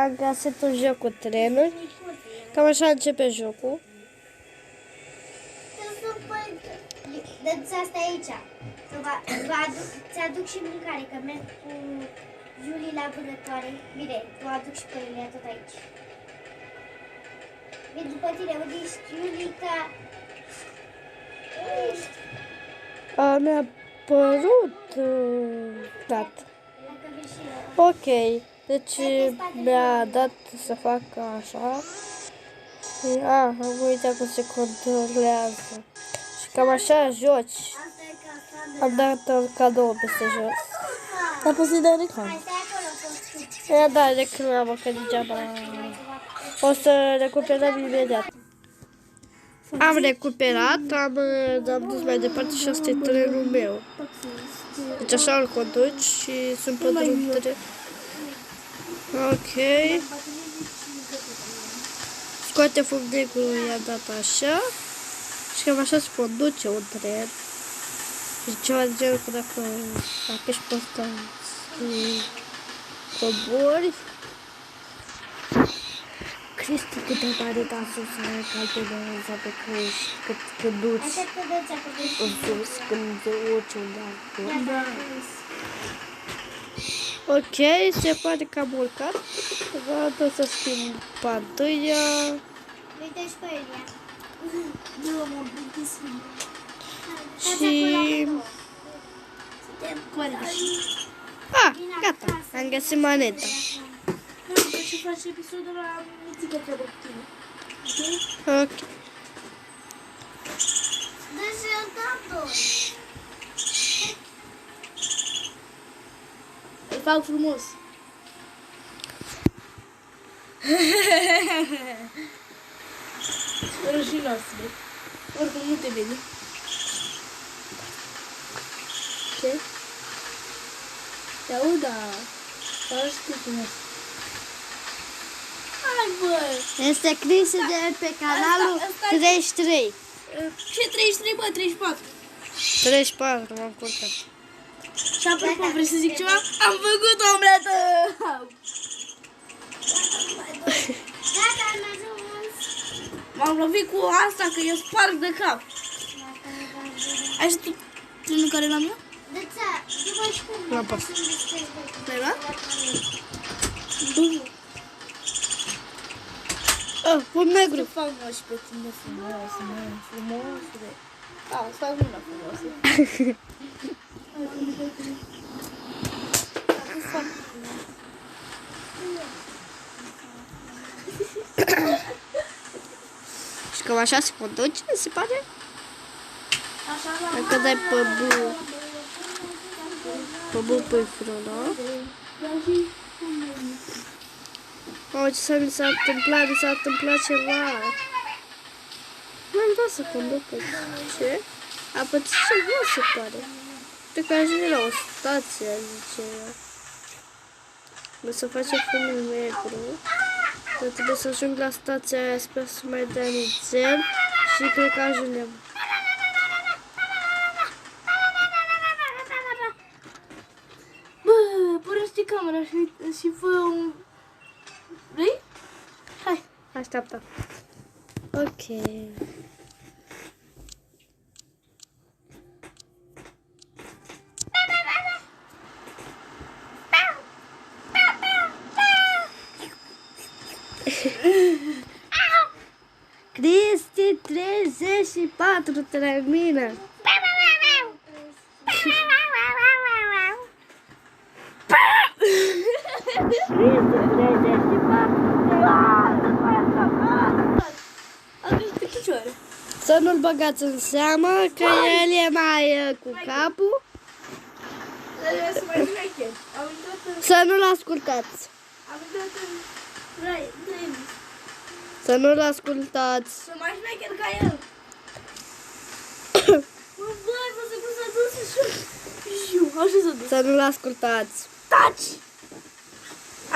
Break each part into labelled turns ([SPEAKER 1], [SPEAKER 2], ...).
[SPEAKER 1] Am găsit un joc cu trenuri. Cam așa începe jocul.
[SPEAKER 2] Dă-ți asta aici. Ți-aduc și mâncare, că merg cu Julie la vânătoare. Bine, tu aduc și pe Iulia tot aici. Vin după tine, unde ești, Iulica?
[SPEAKER 1] Mi-a părut dat. Ok, deci mi-a dat să fac așa. Am uitat cum se controlează. Și cam așa joci. Am dat un cadou peste jos. Dar poți să-i dai reclamă. Ia da, reclamă, că degeaba. O să recuperăm imediat. Am recuperat, am dus mai departe și asta e terenul meu. Deci așa îl conduci și sunt pe drum teren. Ok. Scoate fum negru, i-am dat așa. Și cam așa se conduce un tren. Și ceva de genul că dacă ești pe ăsta cobori. Cristi, cât de tare da sus, calculează pe când duci în sus, când te urci undeva. Ok, se pare că am urcat. Vreau să schimb pantâia.
[SPEAKER 2] Uite-și pe Iulia.
[SPEAKER 1] Și... Gata, am găsit maneta.
[SPEAKER 3] Și faci episodul la mițică treabă cu tine.
[SPEAKER 1] Ok.
[SPEAKER 2] Dă-și el tatul.
[SPEAKER 3] Îl fac frumos. Rușinoasă. Oricum nu te vede. Ce? Te aud, dar... Să știu cum este. Hai, bă!
[SPEAKER 1] Este Cristi de pe canalul 33.
[SPEAKER 3] Ce 33, bă? 34.
[SPEAKER 1] 34, m-am curcat.
[SPEAKER 3] Și apropo, vrei să zic ceva? Am făcut omletă!
[SPEAKER 2] Gata, am ajuns.
[SPEAKER 3] M-am lovit cu asta că eu sparg de cap. Ai și tu trenul care l-am eu?
[SPEAKER 2] Dă-ți-a, du-mă și cum.
[SPEAKER 1] Nu pot.
[SPEAKER 3] L-ai luat?
[SPEAKER 1] Fum negru.
[SPEAKER 3] Să fac mă și pe tine frumos, frumosule. Da, îți fac mâna frumoasă.
[SPEAKER 1] Și cam așa se conduce, se pare?
[SPEAKER 3] Așa
[SPEAKER 1] Dacă dai pe bu pe frână. Oh, ce mi s-a întâmplat ceva. Nu-mi dat să conducă. Ce? A pățit ceva, se pare. Cred că ajunge la o stație, zice ea. O să face fumul negru. Dar trebuie să ajung la stația aia, sper să mai dea nițel. Și cred că ajungem.
[SPEAKER 3] Bă, pornește camera și fă un... Vrei? Hai.
[SPEAKER 1] Așteaptă. Ok. Cristi 34 termină. Să nu-l băgați în seamă, că el e mai cu capul.
[SPEAKER 3] Să mai șmecher.
[SPEAKER 1] Să nu-l ascultați.
[SPEAKER 3] Am intrat în train.
[SPEAKER 1] Să nu-l ascultați.
[SPEAKER 3] Să mai șmecher ca el. Bă, să se cum s-a dus și așa s-a dus.
[SPEAKER 1] Să nu-l ascultați.
[SPEAKER 3] Taci!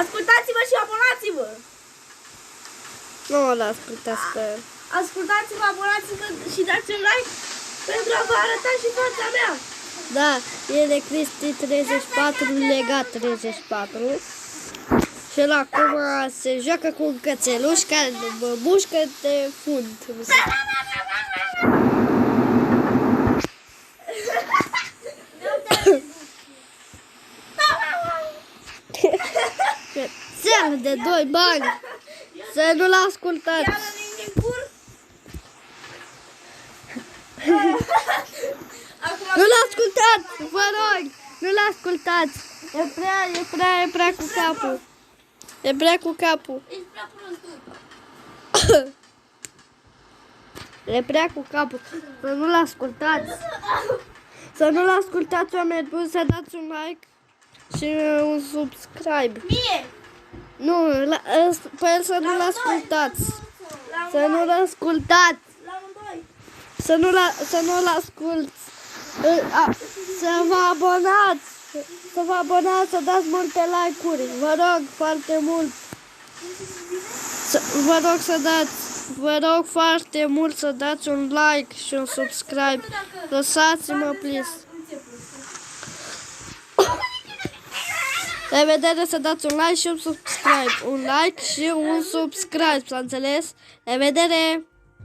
[SPEAKER 3] Ascultați-vă și abonați-vă!
[SPEAKER 1] Nu-l ascultați pe el.
[SPEAKER 3] Ascultați-vă, abonați-vă și dați un like pentru a vă arăta și fața mea.
[SPEAKER 1] Da, el e Cristi 34, legat 34. Și Și el acum se joacă cu un cățeluș care mă mușcă de fund. Cățel de 2 bani. Să nu-l ascultați.
[SPEAKER 3] Ia la mine în cur. Acum
[SPEAKER 1] Nu-l ascultați, vă rog. Nu-l ascultați. E prea cu capul. E prea cu capul.
[SPEAKER 3] ești prea prost.
[SPEAKER 1] E prea cu capul. Să nu-l ascultați. Să nu-l ascultați, oameni buni, să dați un like și un subscribe.
[SPEAKER 3] Mie.
[SPEAKER 1] Nu, pe el să nu-l ascultați.
[SPEAKER 3] La
[SPEAKER 1] Să nu-l ascultați.
[SPEAKER 3] amândoi.
[SPEAKER 1] Să nu-l asculți. Să vă abonați. Să vă abonați, să dați multe like-uri. Vă rog foarte mult. Vă rog foarte mult să dați un like și un subscribe. Lăsați-mă, please. La revedere, să dați un like și un subscribe. Un like și un subscribe, s-a înțeles? La revedere!